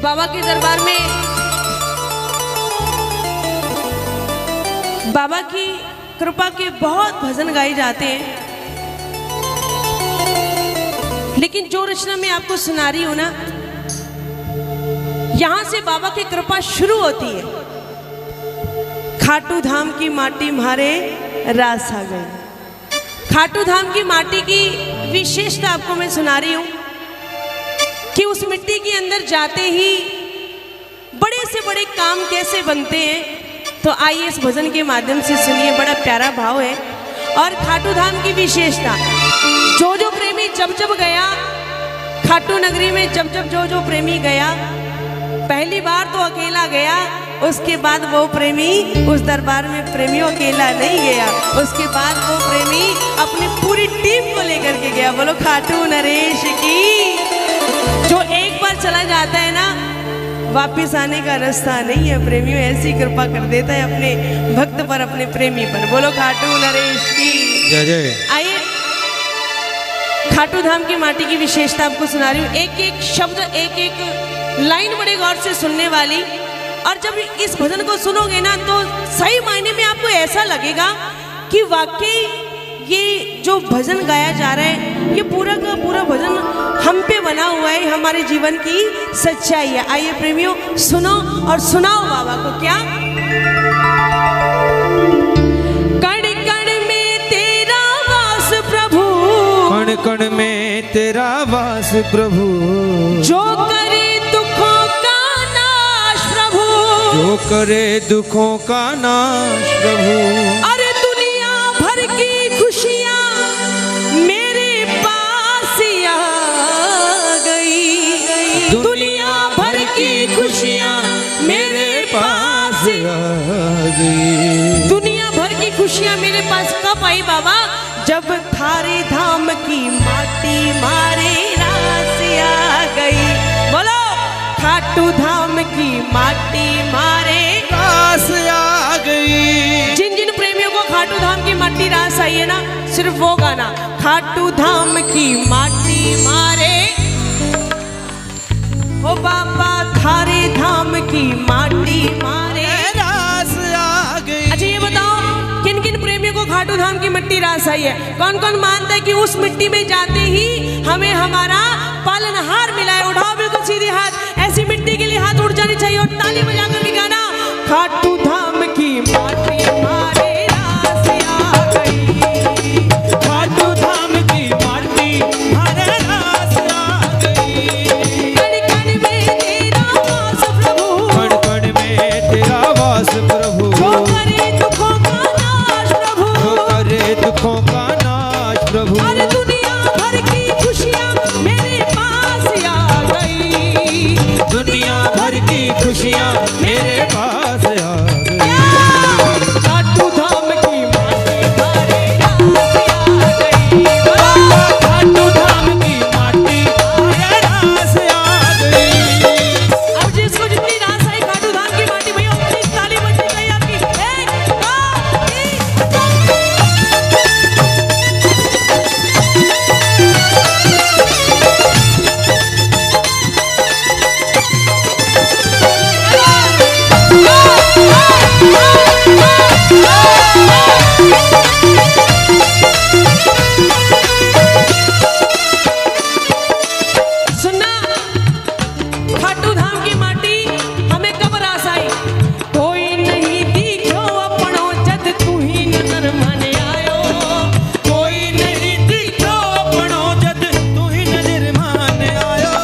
बाबा के दरबार में बाबा की कृपा के बहुत भजन गाए जाते हैं, लेकिन जो रचना मैं आपको सुना रही हूं ना, यहां से बाबा की कृपा शुरू होती है। खाटू धाम की माटी मारे रास आ गई। खाटू धाम की माटी की विशेषता आपको मैं सुना रही हूं कि उस मिट्टी के अंदर जाते ही बड़े से बड़े काम कैसे बनते हैं। तो आइए इस भजन के माध्यम से सुनिए, बड़ा प्यारा भाव है। और खाटू धाम की विशेषता, जो प्रेमी जब गया खाटू नगरी में, जब जो प्रेमी गया, पहली बार तो अकेला गया, उसके बाद वो प्रेमी उस दरबार में प्रेमियों अकेला नहीं गया, उसके बाद वो प्रेमी अपनी पूरी टीम को लेकर के गया। बोलो खाटू नरेश की। जो एक बार चला जाता है ना, वापिस आने का रास्ता नहीं है। प्रेमियों ऐसी कृपा कर देता है अपने भक्त पर, अपने प्रेमी पर। बोलो खाटू नरेश की जय जय। आइए खाटू धाम की माटी की विशेषता आपको सुना रही हूँ। एक एक शब्द, एक एक लाइन बड़े गौर से सुनने वाली। और जब इस भजन को सुनोगे ना, तो सही मायने में आपको ऐसा लगेगा कि वाकई ये जो भजन गाया जा रहा है, ये पूरा का पूरा भजन हम पे बना हुआ है, हमारे जीवन की सच्चाई है। आइए प्रेमियों, सुनो और सुनाओ बाबा को। क्या कण कण में तेरा वास प्रभु, कण कण में तेरा वास प्रभु, जो करे दुखों का नाश प्रभु, जो करे दुखों का नाश प्रभु। अरे दुनिया भर की खुशियाँ मेरे पास आ गई, दुनिया भर की खुशियाँ मेरे पास आ गई। दुनिया भर की खुशियाँ मेरे पास कब आई बाबा? जब थारे धाम की माटी मारे रास आ गई। बोलो खाटू धाम की माटी मारे रास आ गई। जिन जिन प्रेमियों को खाटू धाम की माटी रास आई है ना, सिर्फ वो गाना, खाटू धाम की माटी मारे, ओ बाबा थारे धाम की माटी मारे रास आ गई। अच्छा ये बताओ, किन किन प्रेमियों को खाटू धाम की मिट्टी रास आई है? कौन कौन मानता है कि उस मिट्टी में जाते ही हमें हमारा पालनहार मिला है? उठाओ बिल्कुल सीधे हाथ, ऐसी मिट्टी के लिए हाथ उठ जाने चाहिए। और ताली बजा कर के गाना, खाटू धाम की माटी मारे रास आ गई, खाटू धाम की माटी मारे रास आ गई। कण कण में तेरा वास प्रभु, कण कण में तेरा वास प्रभु, जो करे दुखों का नाश प्रभु, जो करे दुखों का नाश प्रभु। अरे दुनिया भर की खुशियाँ मेरे पास आ गई, दुनिया भर की खुशियाँ मेरे पास आ गई। खाटू धाम की माटी मारे रास आ गई। खाटू धाम की माटी मारे रास आ गई। अब जिसको जितनी रास आई खाटू धाम की माटी, भैया उतनी ताली बजनी चाहिए आपकी। एक, दो, तीन, सुनना, खाटू धाम की माटी हमें कब रास आई? कोई नहीं दिखो अपनो जद तू ही नजर माने आयो, कोई नहीं दिखो अपनो जद तू ही नजर माने आयो।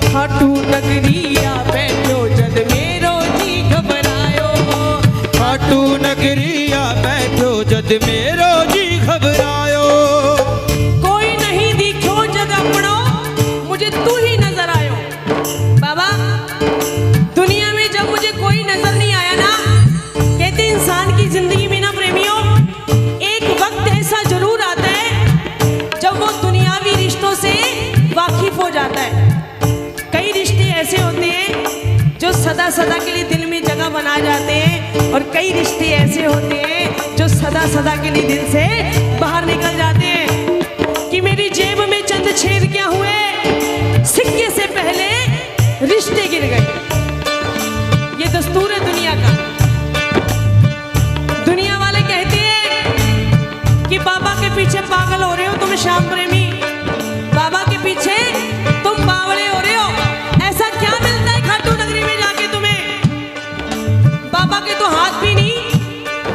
खाटू नगरिया बैठो जद मेरो जी घबरायो, खाटू नगरिया बैठो जद मेरो जी घबरायो। कोई नहीं दिखो जद अपनो मुझे तू ही नजर आयो। बाबा दुनिया में जब मुझे कोई नजर नहीं आया ना, कहते इंसान की जिंदगी में ना प्रेमियों, एक वक्त ऐसा जरूर आता है जब वो दुनियावी रिश्तों से वाकिफ हो जाता है। कई रिश्ते ऐसे होते हैं जो सदा सदा के लिए दिल में जगह बना जाते हैं, और कई रिश्ते ऐसे होते हैं जो सदा सदा के लिए दिल से बाहर निकल जाते हैं। कि मेरी जेब में चंद छेद क्या हुए, सिक्के से पहले रिश्ते गिरे। गिर गई। ये दस्तूर है दुनिया का। दुनिया वाले कहते हैं कि बाबा के पीछे पागल हो रहे हो तुम श्याम प्रेमी, बाबा के पीछे तुम बावड़े हो रहे हो। ऐसा क्या मिलता है खाटू नगरी में जाके तुम्हें? बाबा के तो हाथ भी नहीं,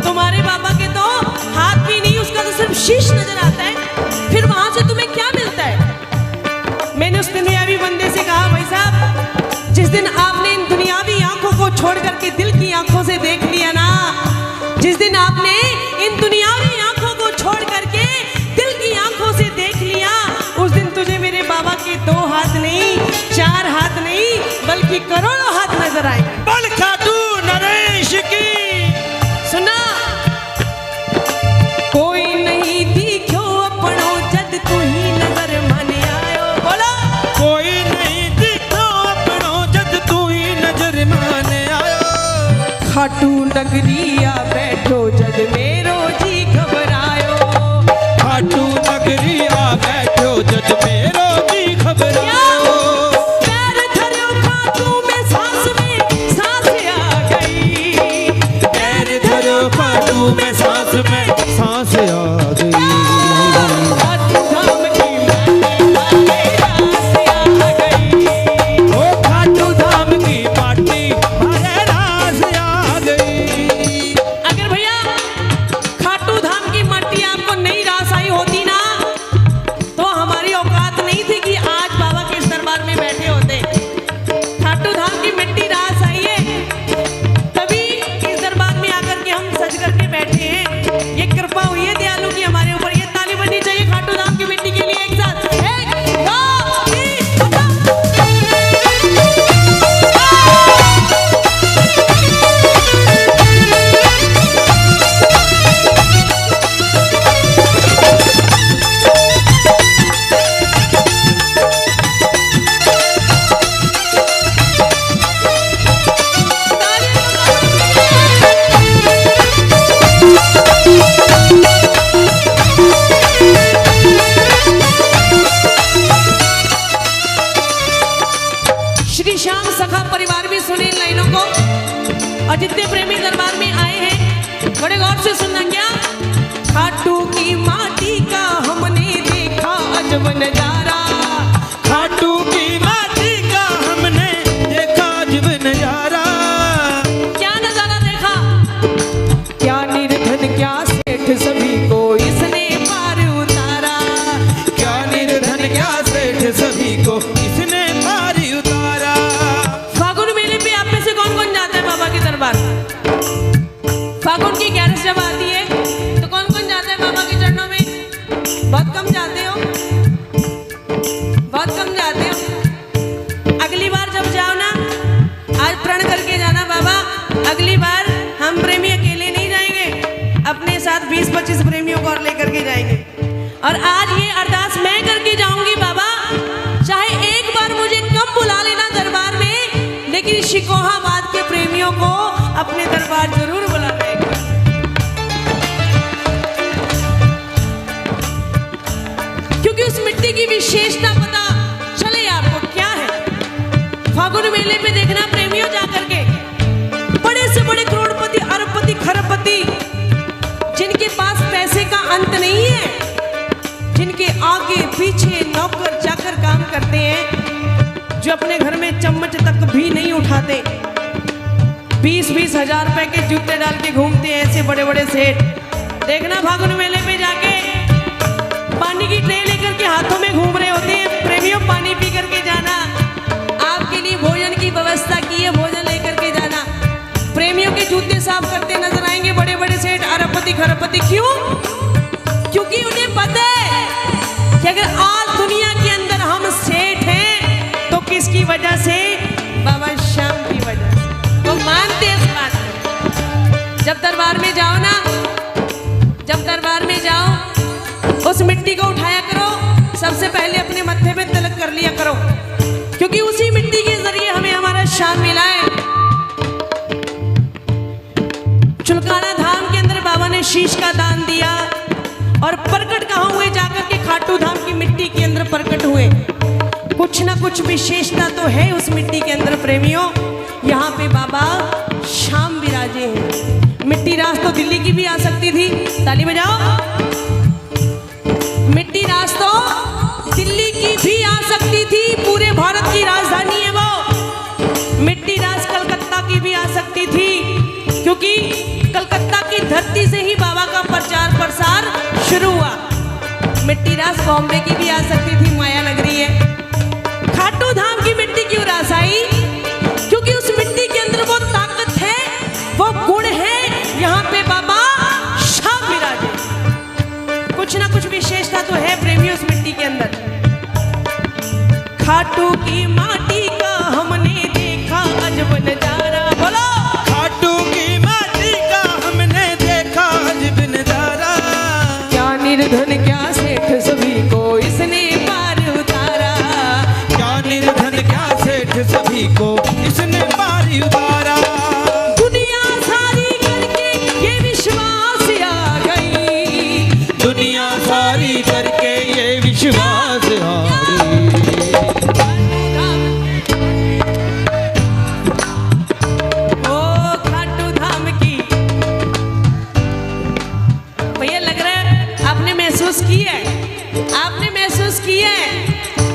तुम्हारे बाबा के तो हाथ भी नहीं, उसका तो सिर्फ शीश नजर आता है। फिर वहां से तुम्हें क्या मिलता है? मैंने उस दुनियावी बंदे से कहा, भाई साहब, जिस दिन आपने इन दुनियावी आंखों को छोड़ करके दिल की आंखों से देख लिया ना, जिस दिन आपने इन दुनियावी आंखों को छोड़ करके दिल की आंखों से देख लिया, उस दिन तुझे मेरे बाबा के 2 हाथ नहीं, 4 हाथ नहीं, बल्कि करोड़ों हाथ नजर आएंगे। बल खाटू नरेश की सुना, कोई नहीं दिखो अपनो जद तू ही नजर मन आयो। बोलो, कोई नहीं दिखो अपनो जद तू ही नजर माने आयो। खाटू नगरिया बैठो जद मेरो जी घबरायो। खाटू नगरी आ बैठो जद मेरो जी घबरायो। पैर धरो खाटू में सांस आ गई। पैर धरो खाटू में सांस आ गई। खाटू धाम की माटी रास आ गई। ओ खाटू धाम की माटी मारे रास आ गई। अगर भैया खाटू धाम की मट्टी आपको नहीं रास आई होती ना, तो हमारी औकात नहीं थी कि आज बाबा के इस दरबार में बैठे होते। खाटू धाम की मिट्टी रास आई है, तभी इस दरबार में आकर के हम सज करके बैठे हैं। ये कृपा हुई है दयालु की हमारे ऊपर। ये ताली बजनी चाहिए खाटू धाम की मिट्टी के लिए। एक साथ 1 2 3 श्री श्याम सखा परिवार भी सुने इन लाइनों को, और जितने प्रेमी दरबार में आए हैं बड़े गौर से सुनना। क्या खाटू की माटी का हमने देखा अजब नजारा। खाटू की माटी का हमने देखा अजब नजारा। क्या नजारा देखा? क्या निर्धन क्या सेठ सभी को इसने पार उतारा। क्या निर्धन क्या सेठ सभी को इसने पार उतारा। फागुन मेले पे आप में से कौन कौन जाता है बाबा के दरबार? फागुन की 11 जब आती है तो कौन कौन जाता है बाबा के चरणों में? बहुत कम जाते हो, बहुत कम जाते हो। अगली बार जब जाओ ना, आज प्रण करके जाना, बाबा अगली बार हम प्रेमी अकेले नहीं जाएंगे, अपने साथ 20-25 प्रेमियों को और लेकर के जाएंगे। और आज ये अरदास मैं करके जाऊंगी, बाबा चाहे एक बार मुझे कम बुला लेना दरबार में, लेकिन शिकोहाबाद के प्रेमियों को अपने दरबार जरूर बुलाना एक बार। क्योंकि उस मिट्टी की विशेषता पता चले आपको क्या है। फागुन मेले पे देखना प्रेमियों जाकर के, बड़े से बड़े करोड़पति, अरबपति, खरबपति, जिनके पास पैसे का अंत नहीं है, जिनके आगे पीछे नौकर जाकर काम करते हैं, जो अपने घर में चम्मच तक भी नहीं उठाते, 20-20 हजार रुपए के जूते डाल के घूमते हैं ऐसे बड़े बड़े सेठ। देखना फागुन मेले पे जाके पानी की ट्रे लेकर के हाथों में घूम रहे होते हैं। प्रेमियों पानी पी करके जाना, आपके लिए भोजन की व्यवस्था की है, भोजन लेकर के जाना। प्रेमियों के जूते साफ करते नजर आएंगे बड़े बड़े सेठ, अरबपति, खरबपति। क्यों? क्योंकि उन्हें पता है कि अगर आज दुनिया के अंदर हम सेठ हैं तो किसकी वजह से? बाबा श्याम की वजह से। वो मानते हैं इस बात को। जब दरबार में जाओ ना, जब दरबार में जाओ, उस मिट्टी को उठाया करो, सबसे पहले अपने मत्थे पे तिलक कर लिया करो, क्योंकि उसी मिट्टी के जरिए हमें हमारा शान मिला है। चुलकाना धाम के अंदर बाबा ने शीश का दान दिया, और प्रकट कहाँ हुए? जाकर के खाटू धाम की मिट्टी के अंदर प्रकट हुए। कुछ ना कुछ विशेषता तो है उस मिट्टी के अंदर प्रेमियों। यहाँ पे बाबा शाम विराजे हैं। मिट्टी रास तो दिल्ली की भी आ सकती थी, ताली बजाओ। मिट्टी रास तो दिल्ली की भी आ सकती थी, पूरे भारत की राजधानी है वो। मिट्टी रास कलकत्ता की भी आ सकती थी, क्योंकि कलकत्ता की धरती से ही बाबा का प्रचार प्रसार शुरू हुआ। मिट्टी रास बॉम्बे की भी आ सकती थी, माया नगरी है। खाटू धाम की मिट्टी क्यों रास आई? क्योंकि उस मिट्टी के अंदर वो ताकत है, वो गुण है। यहाँ पे बाबा शाम विराजे। कुछ ना कुछ विशेषता तो है प्रेमी उस मिट्टी के अंदर। खाटू की माटी का हमने देखा अजब नजारा। बोलो, खाटू की माटी का हमने देखा अजब नजारा। क्या निर्धन क्या सेठ सभी को इसने पार उतारा। क्या निर्धन क्या सेठ सभी को इसने पारी उतारा। दुनिया सारी करके ये विश्वास आ गई। दुनिया सारी करके ये विश्वास आ गई। ओ खाटू धाम की भैया, लग रहा है आपने महसूस किया है, आपने महसूस किया है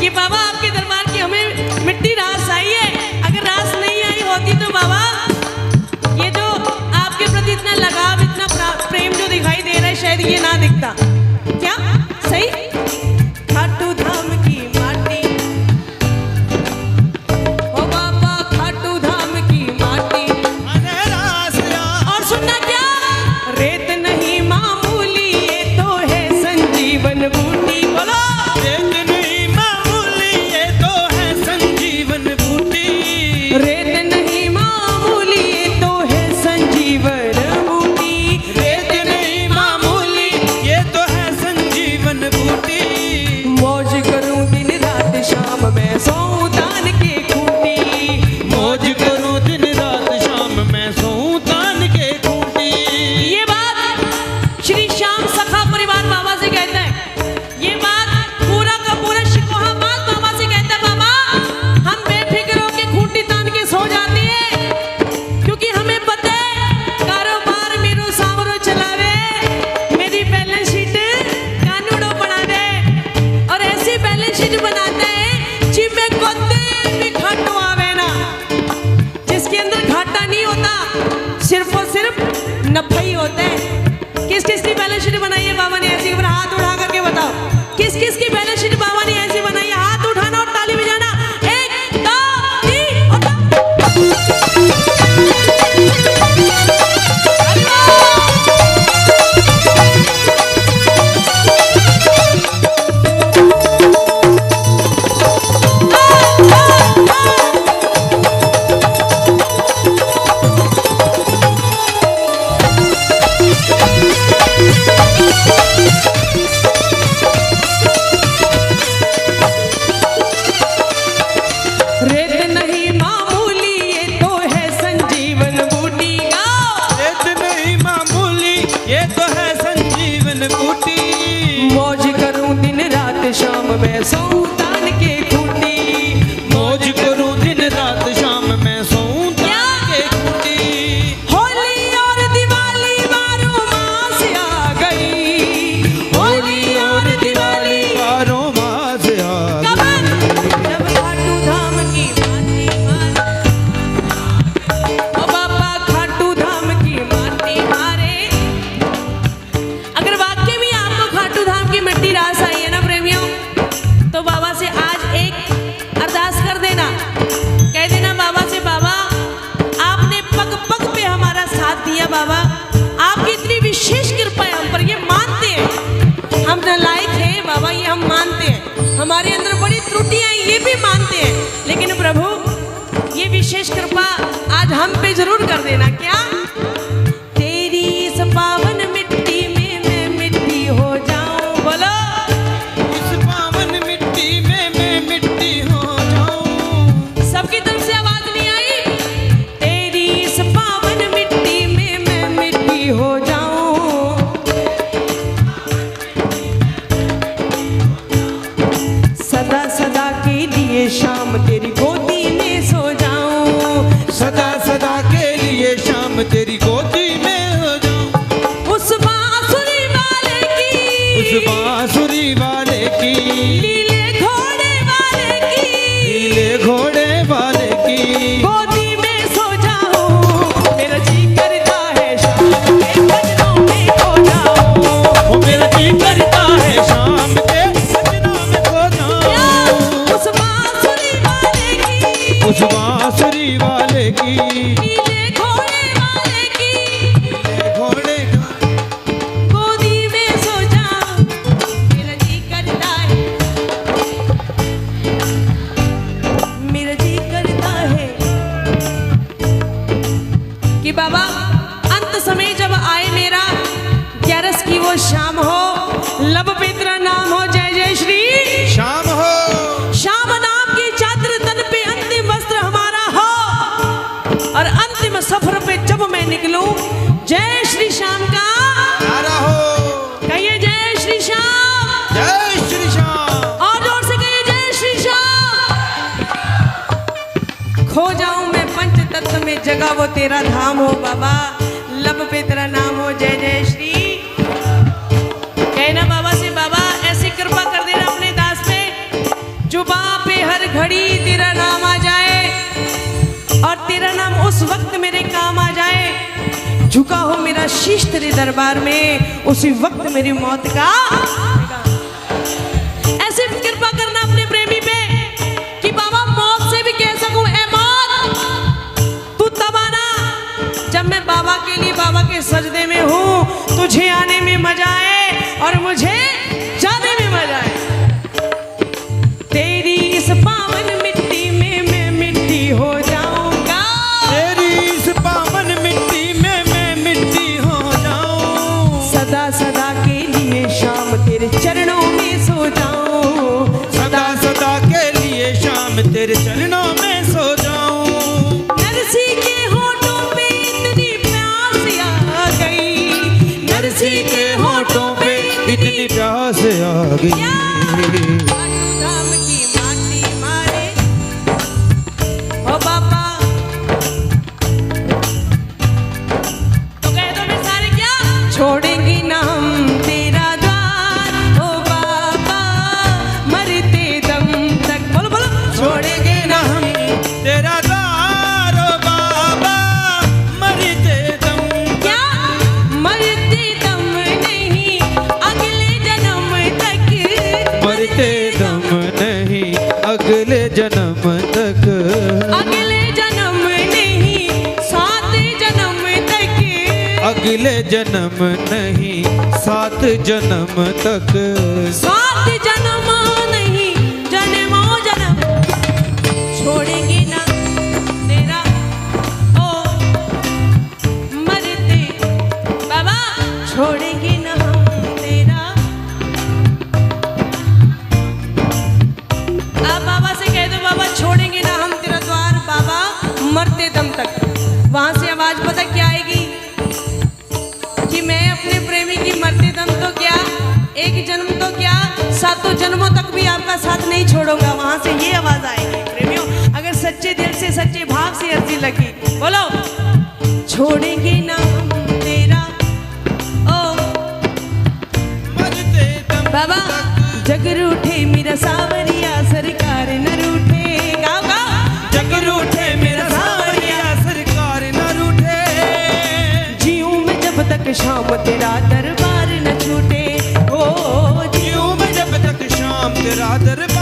कि बाबा आपके दरबार की हमें मिट्टी रास आई है। अगर रास नहीं आई होती तो बाबा ये जो आपके प्रति इतना लगाव, इतना प्रेम जो दिखाई दे रहा है, शायद ये ना दिखता। क्या सही? खाटू धाम की माटी, ओ बाबा खाटू धाम की माटी। अरे रास आ। और सुनना क्या, रेत नहीं मामूली ये तो है संजीवन बूटी। बोलो, रेत नहीं मामूली ये तो है संजीवन बूटी। रेत नहीं मामूली ये तो है संजीवन बूटी। रेत नहीं मामूली ये तो है संजीवन बूटी। मौज करूं दिन रात शाम में सोऊं तान के खूंटी। मौज करूं दिन रात शाम मैं सोऊं तान के खूंटी। ये बात श्री श्याम सखा परिवार बाबा से कहता है। ये बात पूरा का पूरा शिकोहाबाद बाबा से कहता है। बाबा हम बेफिक्र होके खूंटी तान के सो जाते हैं, क्योंकि हमें पता है कारोबार मेरो सावरो चलावे, मेरी बैलेंस शीट कानूनो बना दे। और ऐसी बैलेंस शीट बनाता है जिसमें कोते भी घाटो आवे ना, जिसके अंदर घाटा नहीं होता, सिर्फ और सिर्फ नफा ही होता है। किस किस की बैलेंस शीट बनाई है बाबा ने ऐसी? एक बार हाथ उठा करके बताओ, किस किस की बैलेंस शीट बाबा ने ऐसी बनाई है? हाथ उठाना और ताली बजाना। एक, दो, तीन और रेत नहीं मामूली ये तो है संजीवन बूटी। रेत नहीं मामूली ये तो है संजीवन बूटी। मौज करूं दिन रात शाम में सोऊं तान के खूंटी। मौज करूं दिन रात शाम मैं सोऊं तान के खूंटी। होली और दिवाली बारों मास आ गई। होली और दिवाली बारों मास आ कमर जब खाटू धाम की माटी मारे। ओ बाबा खाटू धाम की माटी मारे। अगर वाकई में आपको खाटू धाम की मिट्टी रास आई है ना प्रेमियों, तो बाबा से आज एक अरदास कर देना। कह देना बाबा से, बाबा आपने पग पग पे हमारा साथ दिया। बाबा आपकी इतनी विशेष कृपा है हम पर, ये मानते हैं। हम नालायक हैं बाबा, ये हम मानते हैं। हमारे अंदर बड़ी त्रुटियां हैं, ये भी मानते हैं। लेकिन प्रभु ये विशेष कृपा आज हम पे जरूर कर देना। क्या? तेरी इस पावन मिट्टी में मैं मिट्टी हो जाऊं। बोलो, इस पावन मिट्टी में मैं मिट्टी हो जाऊं। सबकी तरफ से आवाज नहीं आई? तेरी इस पावन मिट्टी में मैं मिट्टी हो जाऊं। सदा सदा के लिए वाले की, नीले घोड़े वाले की, घोड़े गोदी में सो जाऊं मेरा जी करता है, मेरा जी करता है कि बाबा अंत समय जब आए मेरा 11 की वो शाम हो, लब पे तेरा नाम हो, जय जय श्री शाम हो, श्याम नाम की चादर तन पे अंतिम वस्त्र हमारा हो, और अंतिम सफर पे जब मैं निकलूं जय श्री श्याम का नारा हो, कहिए जय श्री श्याम, जय श्री श्याम, और जोर से कहिए जय श्री श्याम। खो जाऊं मैं पंच तत्व में, जगह वो तेरा धाम हो बाबा, लब पे तेरा नाम हो, जय जय श्री। कहना बाबा से, बाबा ऐसी कृपा कर देना अपने दास पे, जुबां पे हर घड़ी तेरा नाम आ जाए, और तेरा नाम उस वक्त मेरे काम आ जाए, झुका हो मेरा शीश तेरे दरबार में, उसी वक्त मेरी मौत का। ऐसी कृपा करना अपने प्रेमी पे कि बाबा मौत से भी कह सकूं, ए मौत तू तब आना जब मैं बाबा के लिए बाबा के सजदे में हूं, तुझे आने में मजा आए और मुझे जाने में मजा आए। तेरी इस पावन मिट्टी में मैं मिट्टी हो जाऊंगा, तेरी इस पावन मिट्टी में मैं मिट्टी हो जाऊं, सदा सदा के लिए शाम तेरे चरणों में सो जाऊं, सदा सदा के लिए शाम तेरे चरणों में सो जाऊं। नरसी के होठों पे इतनी प्यास आ गई, नरसी के होठों पे इतनी प्यास आ गई, धाम की माटी मारे ओ बाबा, तो कह दो मैं सारे क्या छोड़ेंगे ना हम तेरा द्वार, ओ बाबा मरते दम तक, बोलो बोलो, छोड़ेंगे ना हम तेरा द्वार ओ बाबा मरते दम, क्या मरते दम नहीं अगले जन्म तक, मरते दम नहीं अगले जन्म तक, अगले जन्म नहीं 7 जन्म तक, अगले जन्म नहीं 7 जन्म तक, 7 जन्म नहीं जन्मों जन्म, छोड़ेंगे ना तेरा ओ मरते बाबा, छोड़ेंगे ना हम तेरा। अब बाबा से कह दो, बाबा छोड़ेंगे ना हम तेरा द्वार बाबा मरते दम तक। वहां से आवाज पता क्या आएगी कि मैं अपने प्रेमी की मरते दम तो क्या, एक जन्म तो क्या, 7 जन्मों तक भी आपका साथ नहीं छोड़ूंगा। वहां से ये आवाज आएगी प्रेमियों, अगर सच्चे दिल से सच्चे भाव से अर्जी लगी, बोलो छोड़ेंगे ना हम तेरा ओ मरते दम बाबा, जग रूठे मेरा सावरिया सरकार न रूठे, गाओ गाओ, जग रूठे मेरा सावरिया सरकार न रूठे, जीऊं मैं जब तक शाम तेरा दरबार न छूटे, ओ जीऊं मैं जब तक शाम तेरा दरबार